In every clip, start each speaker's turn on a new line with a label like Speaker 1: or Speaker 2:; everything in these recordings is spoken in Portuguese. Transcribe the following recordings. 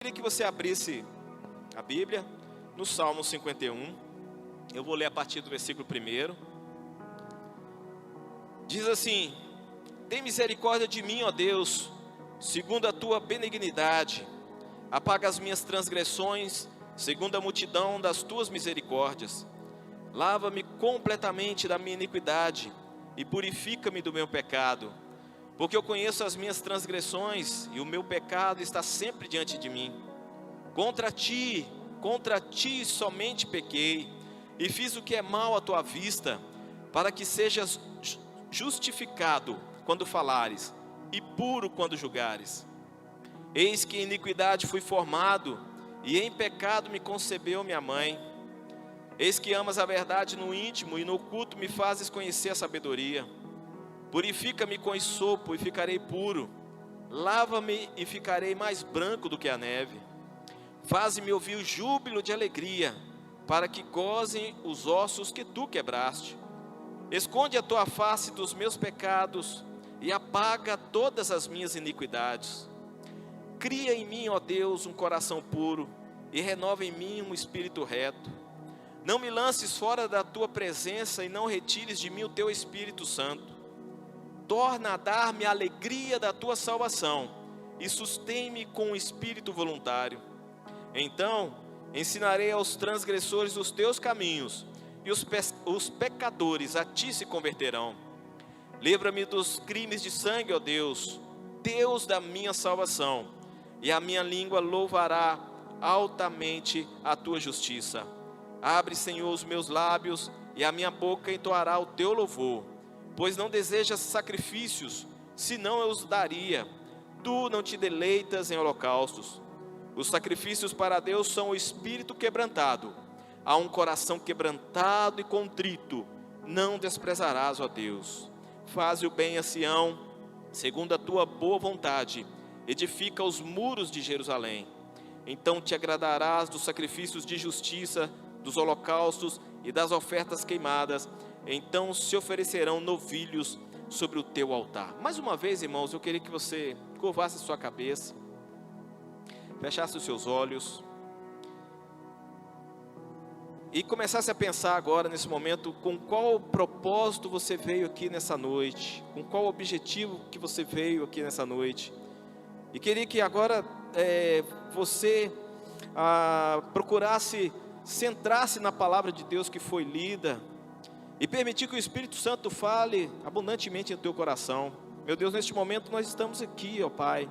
Speaker 1: Queria que você abrisse a Bíblia no Salmo 51. Eu vou ler a partir do versículo 1. Diz assim: tem misericórdia de mim, ó Deus, segundo a tua benignidade. Apaga as minhas transgressões, segundo a multidão das tuas misericórdias. Lava-me completamente da minha iniquidade e purifica-me do meu pecado. Porque eu conheço as minhas transgressões e o meu pecado está sempre diante de mim. Contra ti somente pequei e fiz o que é mal à tua vista, para que sejas justificado quando falares e puro quando julgares. Eis que em iniquidade fui formado e em pecado me concebeu minha mãe. Eis que amas a verdade no íntimo e no oculto me fazes conhecer a sabedoria. Purifica-me com esopo e ficarei puro. Lava-me e ficarei mais branco do que a neve. Faze-me ouvir o júbilo de alegria, para que gozem os ossos que tu quebraste. Esconde a tua face dos meus pecados e apaga todas as minhas iniquidades. Cria em mim, ó Deus, um coração puro e renova em mim um espírito reto. Não me lances fora da tua presença e não retires de mim o teu Espírito Santo. Torna a dar-me a alegria da tua salvação e sustém-me com um espírito voluntário. Então ensinarei aos transgressores os teus caminhos e os pecadores a ti se converterão. Livra-me dos crimes de sangue, ó Deus, Deus da minha salvação, e a minha língua louvará altamente a tua justiça. Abre, Senhor, os meus lábios e a minha boca entoará o teu louvor. Pois não desejas sacrifícios, senão eu os daria. Tu não te deleitas em holocaustos. Os sacrifícios para Deus são o espírito quebrantado. A um coração quebrantado e contrito não desprezarás, ó Deus. Faze o bem a Sião, segundo a tua boa vontade. Edifica os muros de Jerusalém. Então te agradarás dos sacrifícios de justiça, dos holocaustos e das ofertas queimadas. Então se oferecerão novilhos sobre o teu altar. Mais uma vez, irmãos, eu queria que você curvasse sua cabeça, fechasse os seus olhos e começasse a pensar agora, nesse momento, com qual propósito você veio aqui nessa noite, com qual objetivo que você veio aqui nessa noite. E queria que agora você procurasse centrar-se na palavra de Deus que foi lida e permitir que o Espírito Santo fale abundantemente no teu coração. Meu Deus, neste momento nós estamos aqui, ó Pai.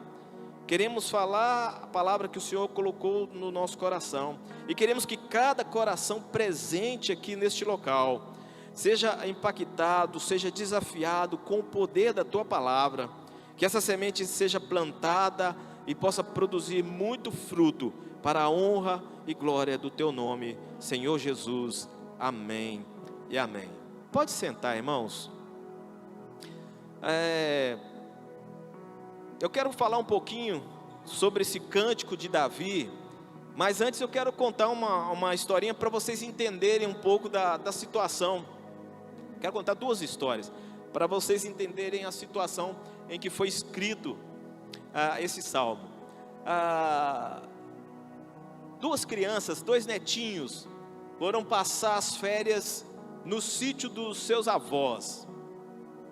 Speaker 1: Queremos falar a palavra que o Senhor colocou no nosso coração. E queremos que cada coração presente aqui neste local seja impactado, seja desafiado com o poder da tua palavra. Que essa semente seja plantada e possa produzir muito fruto para a honra e glória do teu nome, Senhor Jesus. Amém e amém. Pode sentar, irmãos. Eu quero falar um pouquinho sobre esse cântico de Davi, mas antes eu quero contar uma historinha para vocês entenderem um pouco da situação. Quero contar duas histórias para vocês entenderem a situação em que foi escrito esse salmo. Duas crianças, dois netinhos, foram passar as férias no sítio dos seus avós,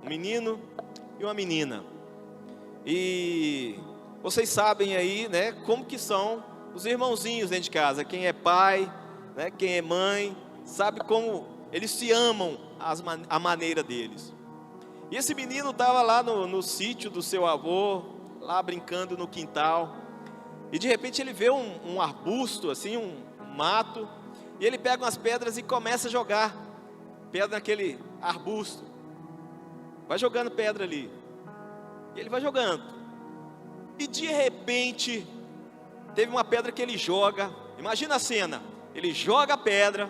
Speaker 1: um menino e uma menina. E vocês sabem aí, né, como que são os irmãozinhos dentro de casa. Quem é pai, né, quem é mãe, sabe como eles se amam a maneira deles. E esse menino estava lá no sítio do seu avô, lá brincando no quintal, e de repente ele vê um arbusto, assim, um mato, e ele pega umas pedras e começa a jogar pedra naquele arbusto. Vai jogando pedra ali, e ele vai jogando, e de repente teve uma pedra que ele joga. Imagina a cena, ele joga a pedra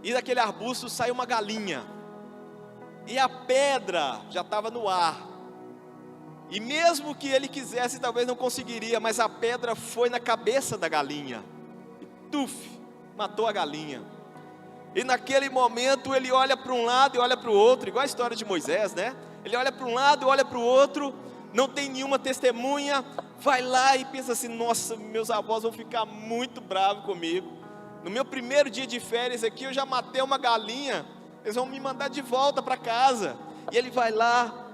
Speaker 1: e daquele arbusto sai uma galinha, e a pedra já estava no ar, e mesmo que ele quisesse talvez não conseguiria, mas a pedra foi na cabeça da galinha e tuf, matou a galinha. E naquele momento ele olha para um lado e olha para o outro, igual a história de Moisés, né? Ele olha para um lado e olha para o outro, não tem nenhuma testemunha, vai lá e pensa assim: nossa, meus avós vão ficar muito bravos comigo. No meu primeiro dia de férias aqui, eu já matei uma galinha, eles vão me mandar de volta para casa. E ele vai lá,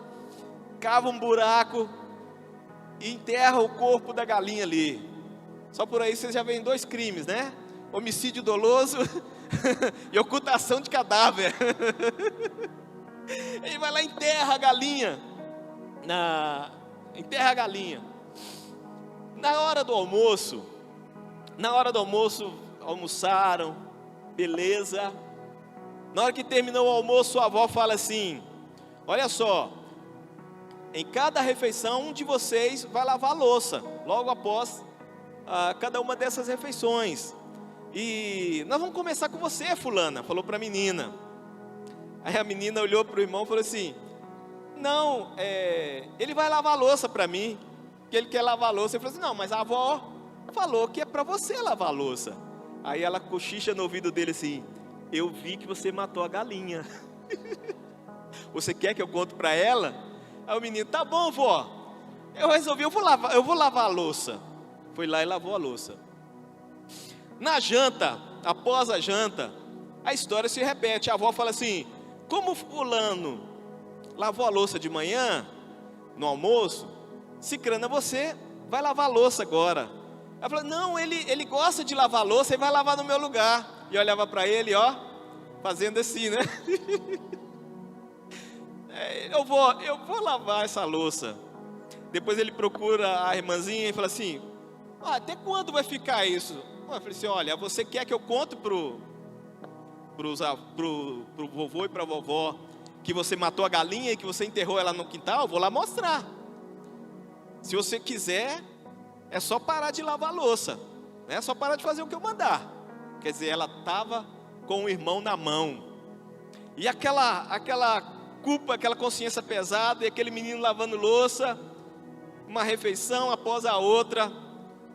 Speaker 1: cava um buraco e enterra o corpo da galinha ali. Só por aí vocês já veem 2 crimes, né? Homicídio doloso e ocultação de cadáver. Ele vai lá e enterra a galinha. Enterra a galinha. Na hora do almoço, almoçaram, beleza. Na hora que terminou o almoço, a avó fala assim: olha só, em cada refeição, um de vocês vai lavar a louça, logo após cada uma dessas refeições. E nós vamos começar com você, fulana, falou para a menina. Aí a menina olhou para o irmão e falou assim: não, ele vai lavar a louça para mim, que ele quer lavar a louça. Ele falou assim: não, mas a avó falou que é para você lavar a louça. Aí ela cochicha no ouvido dele assim: eu vi que você matou a galinha. Você quer que eu conte para ela? Aí o menino: tá bom, vó, eu resolvi, eu vou lavar a louça. Foi lá e lavou a louça. Na janta, após a janta, a história se repete. A avó fala assim: como fulano lavou a louça de manhã, no almoço, cicrana, você vai lavar a louça agora. Ela falou: não, ele gosta de lavar a louça, ele vai lavar no meu lugar. E olhava para ele, ó, fazendo assim, né? Eu vou lavar essa louça. Depois ele procura a irmãzinha e fala assim: até quando vai ficar isso? Eu falei assim: olha, você quer que eu conte pro vovô e pra vovó que você matou a galinha e que você enterrou ela no quintal? Eu vou lá mostrar. Se você quiser, é só parar de lavar a louça, é só parar de fazer o que eu mandar. Quer dizer, ela estava com o irmão na mão. E aquela culpa, aquela consciência pesada, e aquele menino lavando louça, uma refeição após a outra.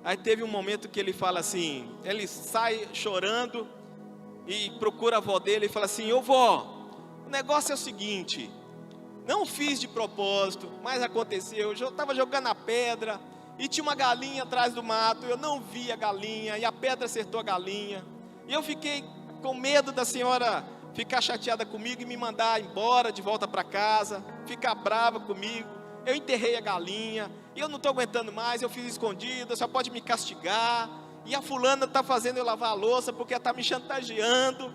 Speaker 1: Aí teve um momento que ele fala assim, ele sai chorando e procura a avó dele e fala assim: ô vó, o negócio é o seguinte, não fiz de propósito, mas aconteceu, eu estava jogando a pedra e tinha uma galinha atrás do mato, eu não vi a galinha e a pedra acertou a galinha, e eu fiquei com medo da senhora ficar chateada comigo e me mandar embora de volta para casa, ficar brava comigo. Eu enterrei a galinha e eu não estou aguentando mais, eu fiz escondido, só pode me castigar. E a fulana está fazendo eu lavar a louça porque ela está me chantageando.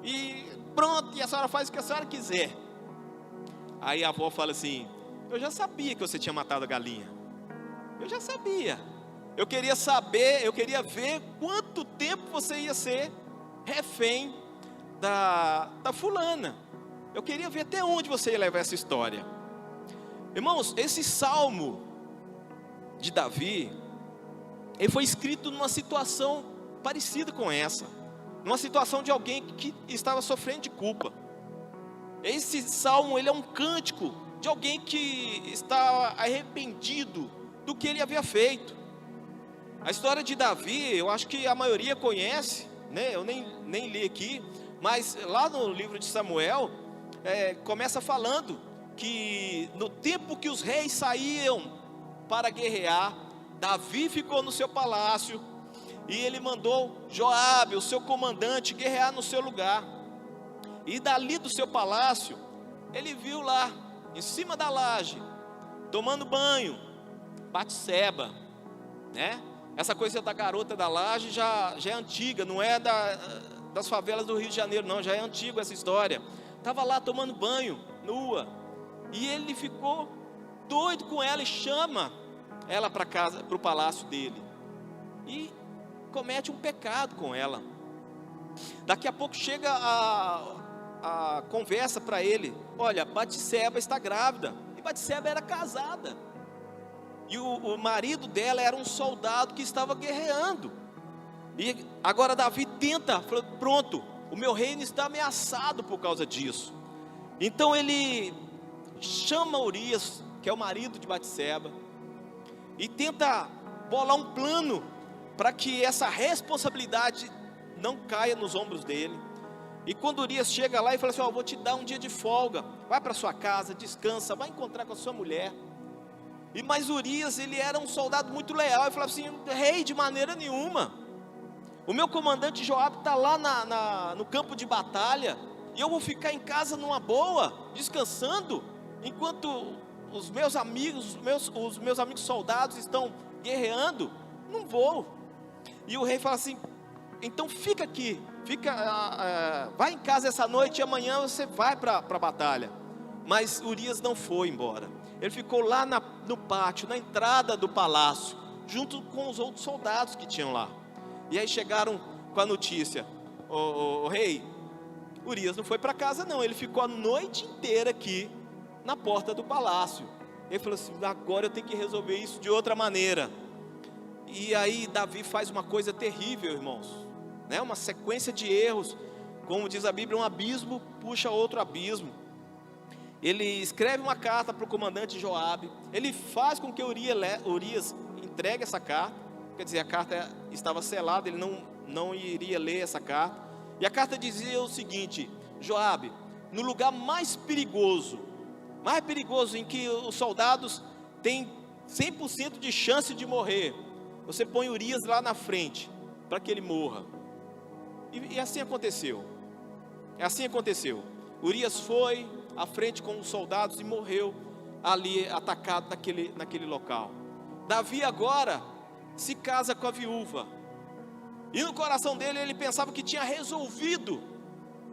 Speaker 1: E pronto, e a senhora faz o que a senhora quiser. Aí a avó fala assim: eu já sabia que você tinha matado a galinha. Eu já sabia. Eu queria saber, eu queria ver quanto tempo você ia ser refém da fulana. Eu queria ver até onde você ia levar essa história. Irmãos, esse salmo de Davi, ele foi escrito numa situação parecida com essa, numa situação de alguém que estava sofrendo de culpa. Esse salmo, ele é um cântico de alguém que está arrependido do que ele havia feito. A história de Davi, eu acho que a maioria conhece, né? Eu nem li aqui, mas lá no livro de Samuel, começa falando que no tempo que os reis saíam para guerrear, Davi ficou no seu palácio e ele mandou Joabe, o seu comandante, guerrear no seu lugar. E dali do seu palácio, ele viu lá, em cima da laje, tomando banho, Batseba, né? Essa coisa da garota da laje já é antiga, não é das favelas do Rio de Janeiro, não, já é antiga essa história. Estava lá tomando banho, nua, e ele ficou doido com ela e chama ela para casa, para o palácio dele, e comete um pecado com ela. Daqui a pouco chega a conversa para ele: olha, Batseba está grávida. E Batseba era casada, e o marido dela era um soldado que estava guerreando. E agora Davi tenta, fala: pronto, o meu reino está ameaçado por causa disso. Então ele chama Urias, que é o marido de Batseba, e tenta bolar um plano para que essa responsabilidade não caia nos ombros dele. E quando Urias chega lá e fala assim: vou te dar um dia de folga, vai para sua casa, descansa, vai encontrar com a sua mulher. Mas Urias, ele era um soldado muito leal. Ele falava assim: rei, de maneira nenhuma. O meu comandante Joabe está lá no campo de batalha, e eu vou ficar em casa numa boa, descansando, enquanto os meus amigos soldados estão guerreando. Não vou. E o rei fala assim: então fica aqui, vai em casa essa noite, e amanhã você vai para a batalha. Mas Urias não foi embora. Ele ficou lá no pátio, na entrada do palácio, junto com os outros soldados que tinham lá. E aí chegaram com a notícia: o rei, Urias não foi para casa não, ele ficou a noite inteira aqui na porta do palácio. Ele falou assim: agora eu tenho que resolver isso de outra maneira. E aí Davi faz uma coisa terrível, irmãos, né? Uma sequência de erros. Como diz a Bíblia, um abismo puxa outro abismo. Ele escreve uma carta para o comandante Joabe. Ele faz com que Urias entregue essa carta. Quer dizer, a carta estava selada, ele não iria ler essa carta. E a carta dizia o seguinte: Joabe, no lugar mais perigoso em que os soldados têm 100% de chance de morrer, você põe Urias lá na frente, para que ele morra. E assim aconteceu. Urias foi à frente com os soldados e morreu ali, atacado naquele local. Davi agora se casa com a viúva, e no coração dele ele pensava que tinha resolvido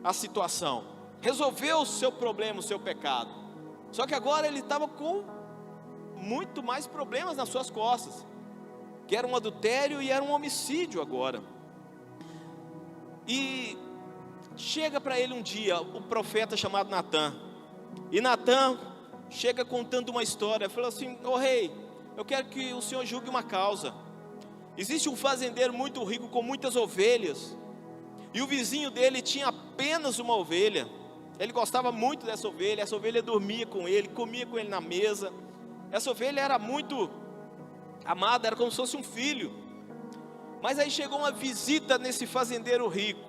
Speaker 1: a situação, resolveu o seu problema, o seu pecado. Só que agora ele estava com muito mais problemas nas suas costas, que era um adultério e era um homicídio agora. E chega para ele um dia o profeta chamado Natã. E Natã chega contando uma história. Falou assim: ô rei, eu quero que o senhor julgue uma causa. Existe um fazendeiro muito rico com muitas ovelhas, e o vizinho dele tinha apenas uma ovelha. Ele gostava muito dessa ovelha. Essa ovelha dormia com ele, comia com ele na mesa. Essa ovelha era muito amada, era como se fosse um filho. Mas aí chegou uma visita nesse fazendeiro rico,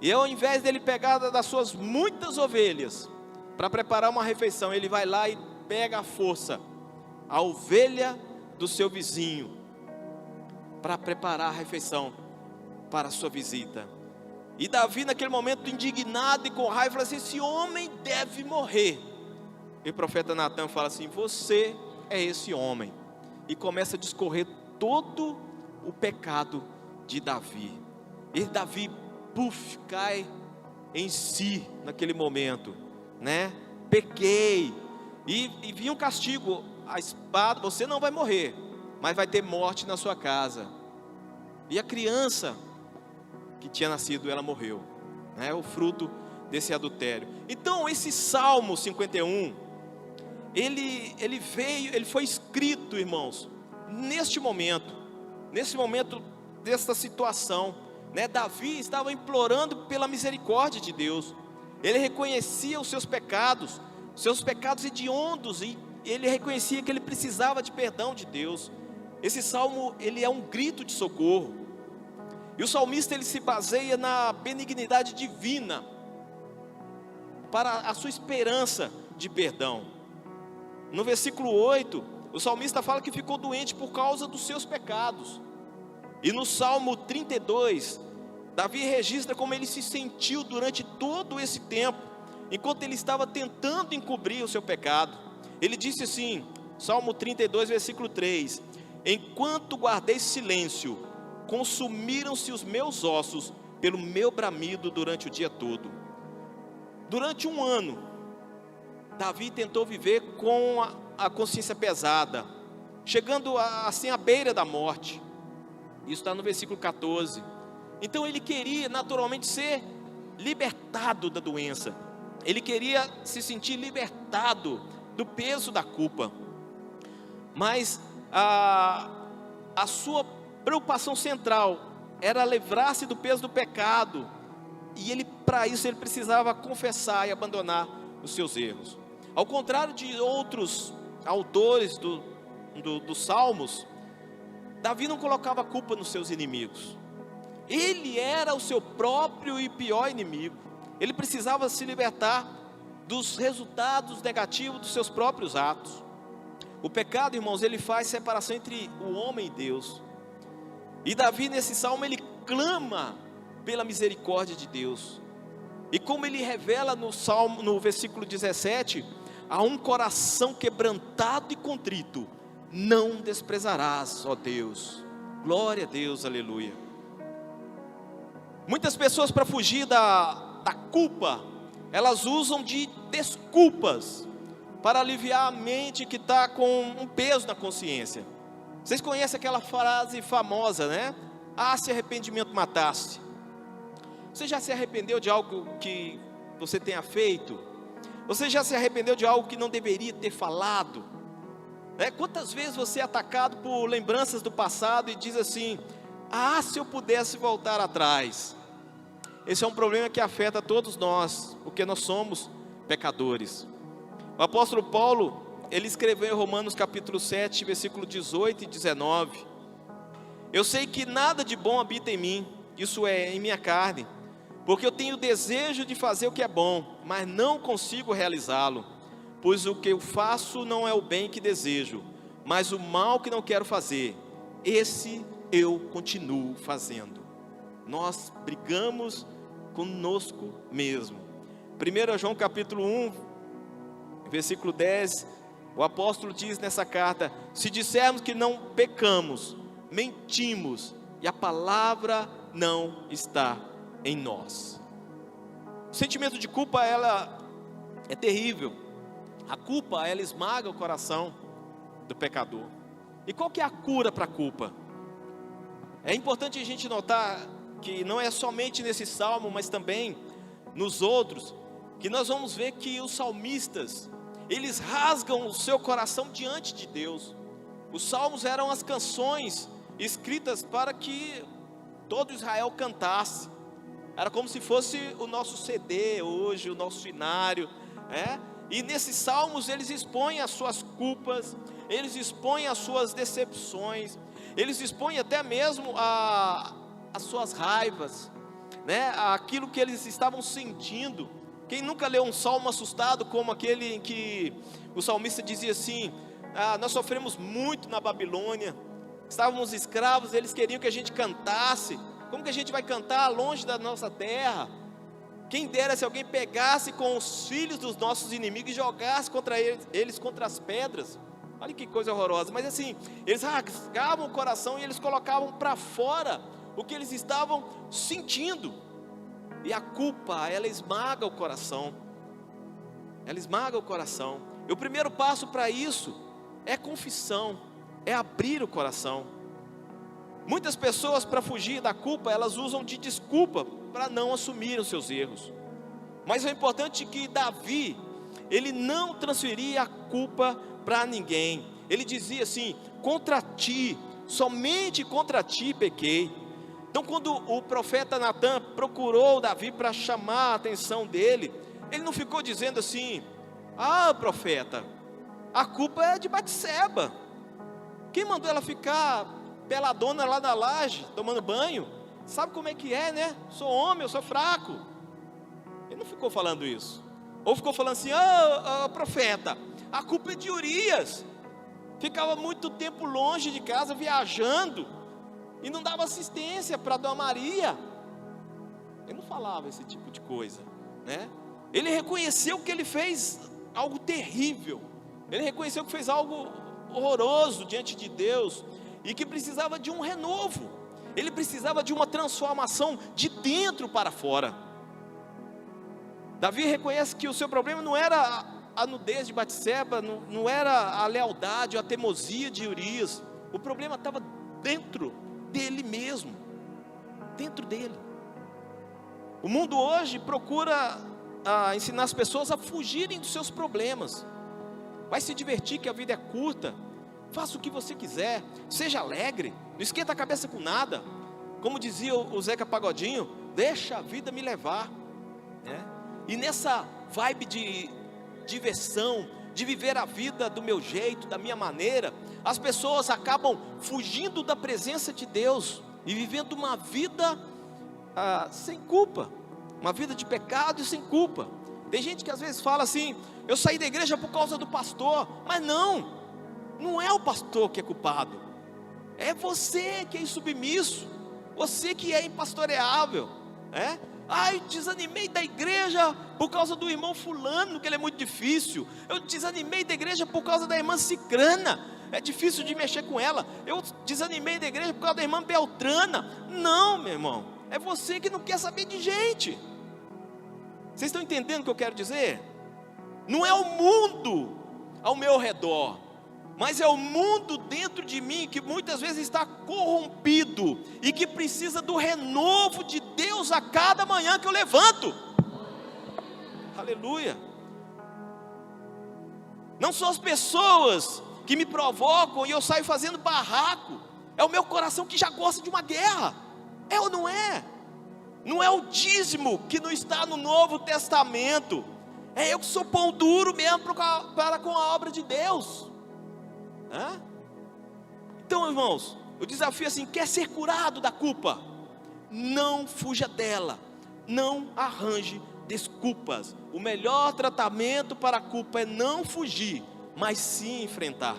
Speaker 1: e ao invés dele pegar das suas muitas ovelhas para preparar uma refeição, ele vai lá e pega à força a ovelha do seu vizinho para preparar a refeição para a sua visita. E Davi, naquele momento, indignado e com raiva, fala assim: esse homem deve morrer. E o profeta Natã fala assim: você é esse homem. E começa a discorrer todo o pecado de Davi. E Davi, cai em si naquele momento, né? Pequei. E vinha um castigo: a espada, você não vai morrer, mas vai ter morte na sua casa. E a criança que tinha nascido, ela morreu, né? O fruto desse adultério. Então esse Salmo 51, ele foi escrito, irmãos, neste momento dessa situação, né? Davi estava implorando pela misericórdia de Deus. Ele reconhecia os seus pecados hediondos, e ele reconhecia que ele precisava de perdão de Deus. Esse salmo, ele é um grito de socorro. E o salmista, ele se baseia na benignidade divina para a sua esperança de perdão. No versículo 8, o salmista fala que ficou doente por causa dos seus pecados. E no Salmo 32, Davi registra como ele se sentiu durante todo esse tempo, enquanto ele estava tentando encobrir o seu pecado. Ele disse assim, Salmo 32, versículo 3: enquanto guardei silêncio, consumiram-se os meus ossos pelo meu bramido durante o dia todo. Durante um ano, Davi tentou viver com a consciência pesada, chegando assim à beira da morte. Isso está no versículo 14. Então ele queria naturalmente ser libertado da doença. Ele queria se sentir libertado do peso da culpa. Mas a sua preocupação central era livrar-se do peso do pecado. E para isso ele precisava confessar e abandonar os seus erros. Ao contrário de outros autores dos Salmos, Davi não colocava a culpa nos seus inimigos. Ele era o seu próprio e pior inimigo. Ele precisava se libertar dos resultados negativos dos seus próprios atos. O pecado, irmãos, ele faz separação entre o homem e Deus. E Davi, nesse salmo, ele clama pela misericórdia de Deus. E como ele revela no salmo, no versículo 17, a um coração quebrantado e contrito, não desprezarás, ó Deus. Glória a Deus, aleluia. Muitas pessoas, para fugir da culpa, elas usam de desculpas para aliviar a mente que está com um peso na consciência. Vocês conhecem aquela frase famosa, né? Ah, se arrependimento matasse. Você já se arrependeu de algo que você tenha feito? Você já se arrependeu de algo que não deveria ter falado? Quantas vezes você é atacado por lembranças do passado e diz assim: ah, se eu pudesse voltar atrás. Esse é um problema que afeta todos nós, porque nós somos pecadores. O apóstolo Paulo, ele escreveu em Romanos capítulo 7, versículo 18 e 19: eu sei que nada de bom habita em mim, isso é, em minha carne, porque eu tenho desejo de fazer o que é bom, mas não consigo realizá-lo. Pois o que eu faço não é o bem que desejo, mas o mal que não quero fazer, esse eu continuo fazendo. Nós brigamos conosco mesmo. 1 João capítulo 1, versículo 10, o apóstolo diz nessa carta: se dissermos que não pecamos, mentimos, e a palavra não está em nós. O sentimento de culpa, ela é terrível. A culpa, ela esmaga o coração do pecador. E qual que é a cura para a culpa? É importante a gente notar que não é somente nesse salmo, mas também nos outros, que nós vamos ver que os salmistas, eles rasgam o seu coração diante de Deus. Os salmos eram as canções escritas para que todo Israel cantasse. Era como se fosse o nosso CD hoje, o nosso cenário, E nesses salmos eles expõem as suas culpas, eles expõem as suas decepções, eles expõem até mesmo as suas raivas, aquilo que eles estavam sentindo. Quem nunca leu um salmo assustado como aquele em que o salmista dizia assim: nós sofremos muito na Babilônia, estávamos escravos, eles queriam que a gente cantasse. Como que a gente vai cantar longe da nossa terra? Quem dera se alguém pegasse com os filhos dos nossos inimigos e jogasse contra eles contra as pedras. Olha que coisa horrorosa. Mas assim, eles rasgavam o coração e eles colocavam para fora o que eles estavam sentindo. E a culpa, ela esmaga o coração. Ela esmaga o coração. E o primeiro passo para isso é confissão, é abrir o coração. Muitas pessoas, para fugir da culpa, elas usam de desculpa para não assumir os seus erros. Mas é importante que Davi, ele não transferia a culpa para ninguém. Ele dizia assim: contra ti, somente contra ti pequei. Então quando o profeta Natan procurou Davi para chamar a atenção dele, ele não ficou dizendo assim: ah, profeta, a culpa é de Batseba. Quem mandou ela ficar peladona lá na laje, tomando banho? Sabe como é que é, né? Sou homem, eu sou fraco. Ele não ficou falando isso. Ou ficou falando assim: profeta, a culpa é de Urias. Ficava muito tempo longe de casa, viajando, e não dava assistência para Dona Maria. Ele não falava esse tipo de coisa, Ele reconheceu que ele fez algo terrível. Ele reconheceu que fez algo horroroso diante de Deus, e que precisava de um renovo. Ele precisava de uma transformação de dentro para fora. Davi reconhece que o seu problema não era a nudez de Batseba, não era a lealdade ou a teimosia de Urias. O problema estava dentro dele mesmo, dentro dele. O mundo hoje procura ensinar as pessoas a fugirem dos seus problemas. Vai se divertir, que a vida é curta. Faça o que você quiser, seja alegre, não esquenta a cabeça com nada. Como dizia o Zeca Pagodinho: deixa a vida me levar. E nessa vibe de diversão, de viver a vida do meu jeito, da minha maneira, as pessoas acabam fugindo da presença de Deus e vivendo uma vida sem culpa, uma vida de pecado e sem culpa. Tem gente que às vezes fala assim: eu saí da igreja por causa do pastor. Mas não, Não é o pastor que é culpado, é você que é insubmisso, você que é impastoreável, Ai, desanimei da igreja por causa do irmão fulano, que ele é muito difícil. Eu desanimei da igreja por causa da irmã cicrana, é difícil de mexer com ela. Eu desanimei da igreja por causa da irmã beltrana. Não, meu irmão, é você que não quer saber de gente. Vocês estão entendendo o que eu quero dizer? Não é o mundo ao meu redor, mas é o mundo dentro de mim que muitas vezes está corrompido e que precisa do renovo de Deus a cada manhã que eu levanto. Aleluia. Não são as pessoas que me provocam e eu saio fazendo barraco, é o meu coração que já gosta de uma guerra. É ou não é? Não é o dízimo que não está no Novo Testamento, é eu que sou pão duro mesmo para com a obra de Deus. Então, irmãos, o desafio é assim: quer ser curado da culpa? Não fuja dela, não arranje desculpas. O melhor tratamento para a culpa é não fugir, mas sim enfrentar.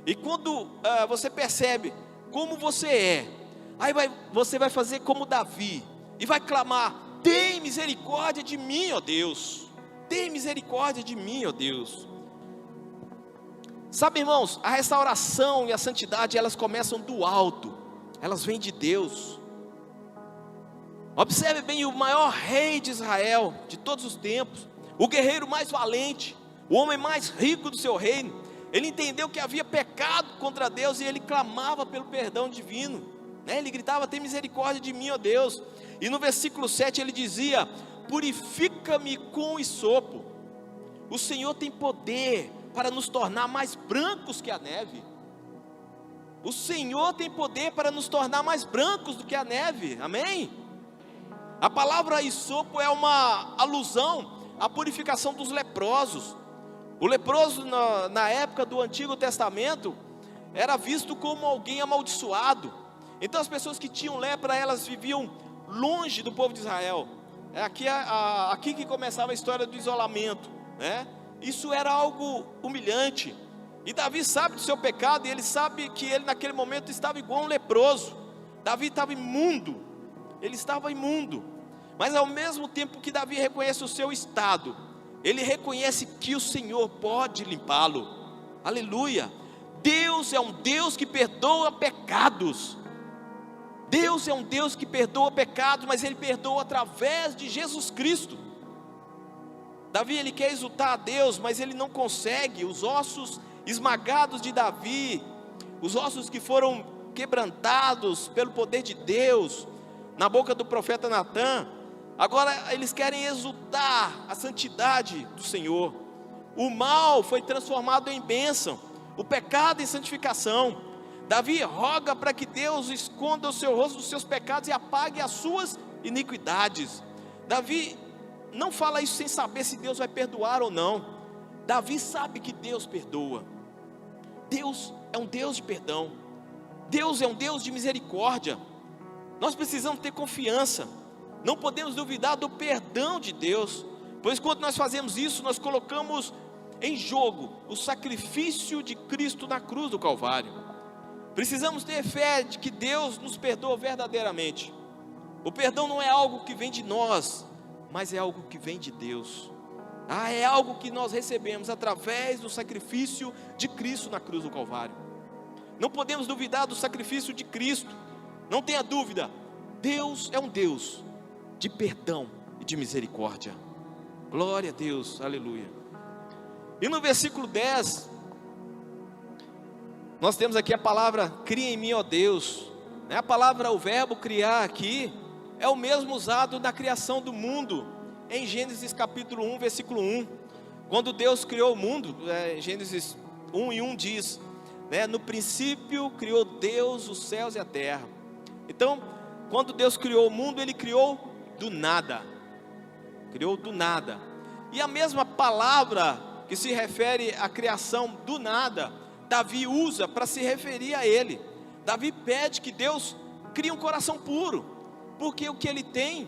Speaker 1: E quando você percebe como você é, aí você vai fazer como Davi, e vai clamar: tem misericórdia de mim, ó Deus, tem misericórdia de mim, ó Deus. Sabe, irmãos, a restauração e a santidade, elas começam do alto, elas vêm de Deus. Observe bem, o maior rei de Israel, de todos os tempos, o guerreiro mais valente, o homem mais rico do seu reino, ele entendeu que havia pecado contra Deus e ele clamava pelo perdão divino, ele gritava: tem misericórdia de mim, ó Deus. E no versículo 7 ele dizia: purifica-me com hisopo. O Senhor tem poder para nos tornar mais brancos que a neve. O Senhor tem poder para nos tornar mais brancos do que a neve, amém? A palavra hisopo é uma alusão à purificação dos leprosos. O leproso na época do Antigo Testamento era visto como alguém amaldiçoado. Então as pessoas que tinham lepra, elas viviam longe do povo de Israel. É aqui que começava a história do isolamento, Isso era algo humilhante. E Davi sabe do seu pecado, e ele sabe que ele naquele momento estava igual um leproso. Davi estava imundo, ele estava imundo. Mas ao mesmo tempo que Davi reconhece o seu estado, ele reconhece que o Senhor pode limpá-lo. Aleluia. Deus é um Deus que perdoa pecados. Deus é um Deus que perdoa pecados, mas Ele perdoa através de Jesus Cristo. Davi, ele quer exultar a Deus, mas ele não consegue. Os ossos esmagados de Davi, os ossos que foram quebrantados pelo poder de Deus, na boca do profeta Natã, agora eles querem exultar a santidade do Senhor. O mal foi transformado em bênção, o pecado em santificação. Davi roga para que Deus esconda o seu rosto dos seus pecados e apague as suas iniquidades. Davi não fala isso sem saber se Deus vai perdoar ou não. Davi sabe que Deus perdoa. Deus é um Deus de perdão. Deus é um Deus de misericórdia. Nós precisamos ter confiança. Não podemos duvidar do perdão de Deus, pois quando nós fazemos isso, nós colocamos em jogo o sacrifício de Cristo na cruz do Calvário. Precisamos ter fé de que Deus nos perdoa verdadeiramente. O perdão não é algo que vem de nós, mas é algo que vem de Deus. É algo que nós recebemos através do sacrifício de Cristo na cruz do Calvário. Não podemos duvidar do sacrifício de Cristo. Não tenha dúvida, Deus é um Deus de perdão e de misericórdia. Glória a Deus, aleluia. E no versículo 10, nós temos aqui a palavra: cria em mim, ó Deus. A palavra, o verbo criar aqui, é o mesmo usado na criação do mundo, em Gênesis capítulo 1, versículo 1. Quando Deus criou o mundo, Gênesis 1:1 diz, no princípio criou Deus os céus e a terra. Então, quando Deus criou o mundo, Ele criou do nada. Criou do nada. E a mesma palavra que se refere à criação do nada, Davi usa para se referir a Ele. Davi pede que Deus crie um coração puro, porque o que ele tem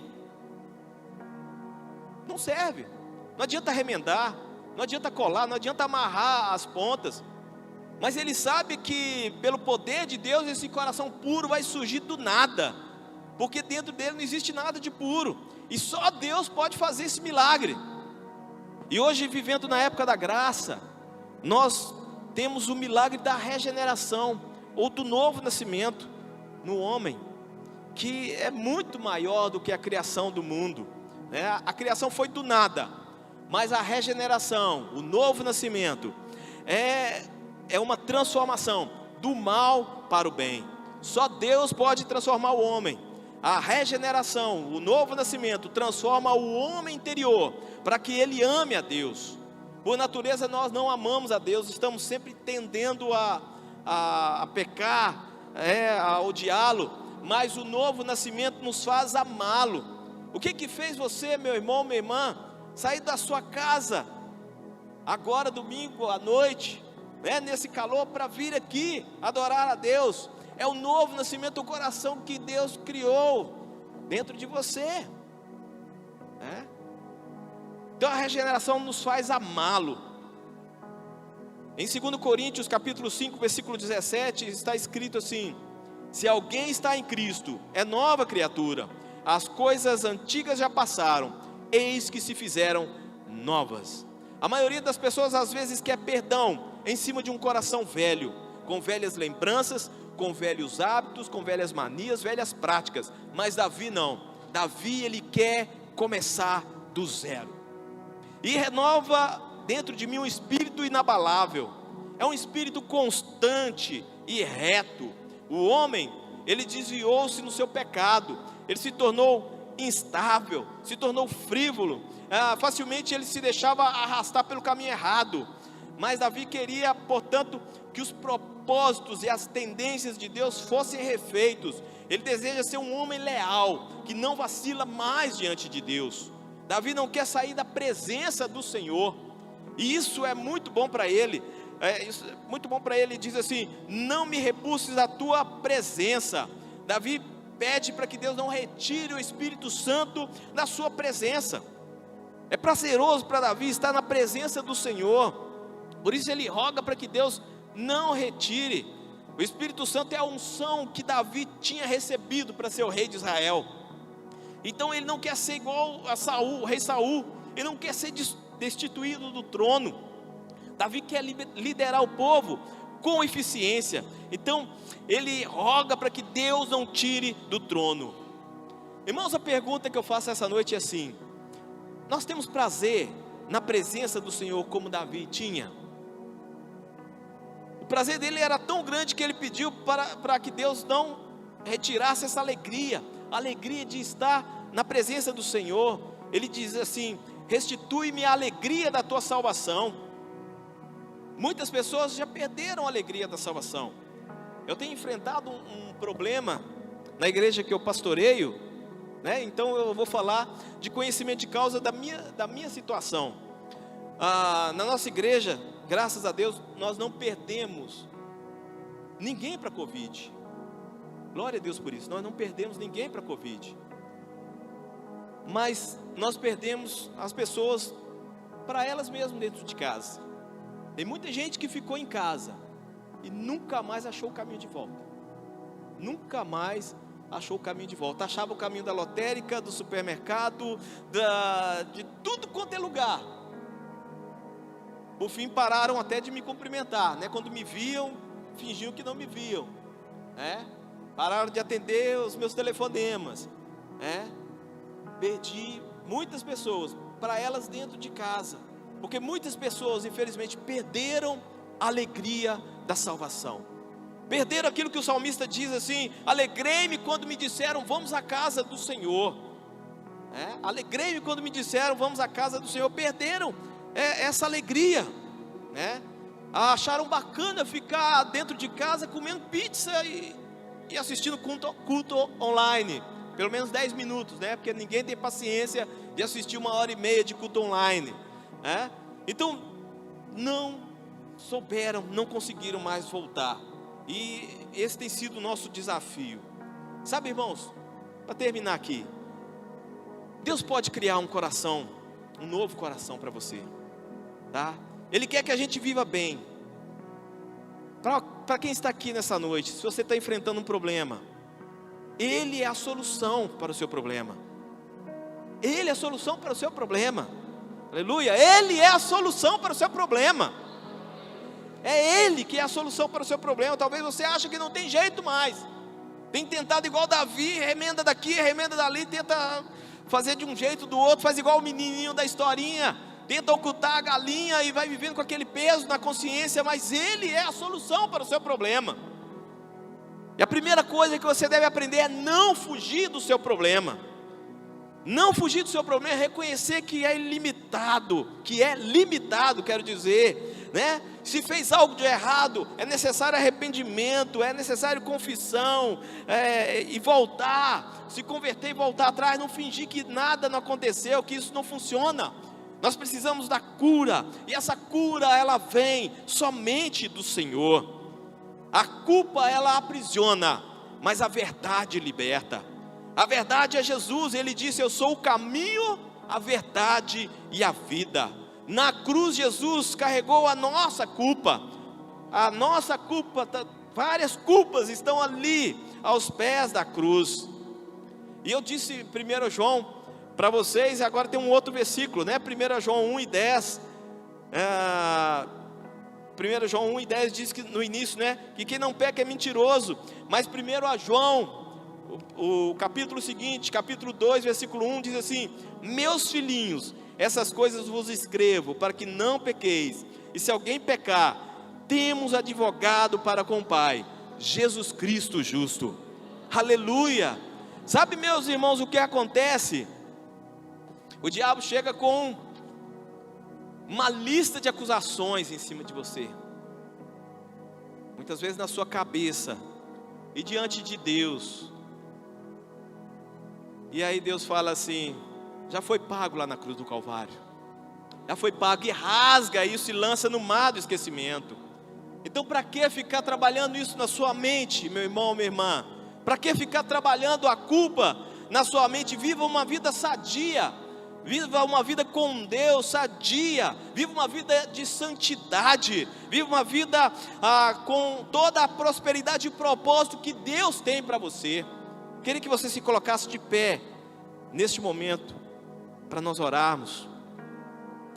Speaker 1: não serve. Não adianta remendar, não adianta colar, não adianta amarrar as pontas. Mas ele sabe que pelo poder de Deus esse coração puro vai surgir do nada, porque dentro dele não existe nada de puro, e só Deus pode fazer esse milagre. E hoje, vivendo na época da graça, nós temos o milagre da regeneração, ou do novo nascimento no homem, que é muito maior do que a criação do mundo, né? A criação foi do nada, mas a regeneração, o novo nascimento, é uma transformação do mal para o bem. Só Deus pode transformar o homem. A regeneração, o novo nascimento, transforma o homem interior, para que ele ame a Deus. Por natureza nós não amamos a Deus, estamos sempre tendendo a pecar, a odiá-lo, mas o novo nascimento nos faz amá-lo. O que fez você, meu irmão, minha irmã, sair da sua casa, agora domingo à noite, nesse calor, para vir aqui adorar a Deus? É o novo nascimento do coração que Deus criou dentro de você. Então a regeneração nos faz amá-lo. Em 2 Coríntios capítulo 5, versículo 17, está escrito assim: se alguém está em Cristo, é nova criatura, as coisas antigas já passaram, eis que se fizeram novas. A maioria das pessoas às vezes quer perdão em cima de um coração velho, com velhas lembranças, com velhos hábitos, com velhas manias, velhas práticas. Mas Davi não. Davi, ele quer começar do zero. E renova dentro de mim um espírito inabalável. É um espírito constante e reto. O homem, ele desviou-se no seu pecado. Ele se tornou instável, se tornou frívolo. Facilmente ele se deixava arrastar pelo caminho errado. Mas Davi queria, portanto, que os propósitos e as tendências de Deus fossem refeitos. Ele deseja ser um homem leal, que não vacila mais diante de Deus. Davi não quer sair da presença do Senhor, e isso é muito bom para ele. Muito bom para ele. Diz assim: não me repulses da tua presença. Davi pede para que Deus não retire o Espírito Santo da sua presença. É prazeroso para Davi estar na presença do Senhor. Por isso ele roga para que Deus não retire. O Espírito Santo é a unção que Davi tinha recebido para ser o rei de Israel. Então ele não quer ser igual a Saul, o rei Saul. Ele não quer ser destituído do trono. Davi quer liderar o povo com eficiência. Então ele roga para que Deus não tire do trono. Irmãos, a pergunta que eu faço essa noite é assim: nós temos prazer na presença do Senhor como Davi tinha? O prazer dele era tão grande que ele pediu para que Deus não retirasse essa alegria, a alegria de estar na presença do Senhor. Ele diz assim: restitui-me a alegria da tua salvação. Muitas pessoas já perderam a alegria da salvação. Eu tenho enfrentado um problema na igreja que eu pastoreio, então eu vou falar de conhecimento de causa da minha situação. Na nossa igreja, graças a Deus, nós não perdemos ninguém para a Covid. Glória a Deus por isso. Nós não perdemos ninguém para a Covid. Mas nós perdemos as pessoas para elas mesmas dentro de casa. Tem muita gente que ficou em casa e nunca mais achou o caminho de volta. Nunca mais achou o caminho de volta. Achava o caminho da lotérica, do supermercado, de tudo quanto é lugar. Por fim pararam até de me cumprimentar, Quando me viam, fingiam que não me viam, Pararam de atender os meus telefonemas, Perdi muitas pessoas para elas dentro de casa, porque muitas pessoas, infelizmente, perderam a alegria da salvação. Perderam aquilo que o salmista diz assim: alegrei-me quando me disseram vamos à casa do Senhor. Alegrei-me quando me disseram vamos à casa do Senhor. Perderam essa alegria, acharam bacana ficar dentro de casa comendo pizza e assistindo culto online, pelo menos 10 minutos, porque ninguém tem paciência de assistir 1h30 de culto online, Então não souberam, não conseguiram mais voltar. E esse tem sido o nosso desafio. Sabe, irmãos, para terminar aqui, Deus pode criar um coração, um novo coração para você, Ele quer que a gente viva bem. Para quem está aqui nessa noite, se você está enfrentando um problema, Ele é a solução para o seu problema. Ele é a solução para o seu problema. Aleluia. Ele é a solução para o seu problema. É Ele que é a solução para o seu problema. Talvez você ache que não tem jeito mais. Tem tentado igual Davi, remenda daqui, remenda dali, tenta fazer de um jeito, do outro, faz igual o menininho da historinha, tenta ocultar a galinha e vai vivendo com aquele peso na consciência, mas Ele é a solução para o seu problema. E a primeira coisa que você deve aprender é não fugir do seu problema. Não fugir do seu problema é reconhecer que é limitado, quero dizer, né? Se fez algo de errado, é necessário arrependimento, é necessário confissão, e voltar, se converter e voltar atrás, não fingir que nada não aconteceu, que isso não funciona. Nós precisamos da cura, e essa cura ela vem somente do Senhor. A culpa ela aprisiona, mas a verdade liberta. A verdade é Jesus. Ele disse: eu sou o caminho, a verdade e a vida. Na cruz Jesus carregou a nossa culpa. Várias culpas estão ali aos pés da cruz. E eu disse 1 João para vocês, e agora tem um outro versículo, né? 1 João 1:10. 1 João 1:10 diz que no início, né, que quem não peca é mentiroso. Mas 1 João, o capítulo seguinte, capítulo 2, versículo 1, diz assim: meus filhinhos, essas coisas vos escrevo para que não pequeis. E se alguém pecar, temos advogado para com o Pai, Jesus Cristo justo. Aleluia. Sabe, meus irmãos, o que acontece? O diabo chega com uma lista de acusações em cima de você, muitas vezes na sua cabeça e diante de Deus. E aí Deus fala assim: já foi pago lá na cruz do Calvário, já foi pago, e rasga isso e lança no mar do esquecimento. Então para que ficar trabalhando isso na sua mente, meu irmão, minha irmã? Para que ficar trabalhando a culpa na sua mente? Viva uma vida sadia, viva uma vida com Deus sadia, viva uma vida de santidade, viva uma vida com toda a prosperidade e propósito que Deus tem para você. Queria que você se colocasse de pé neste momento, para nós orarmos.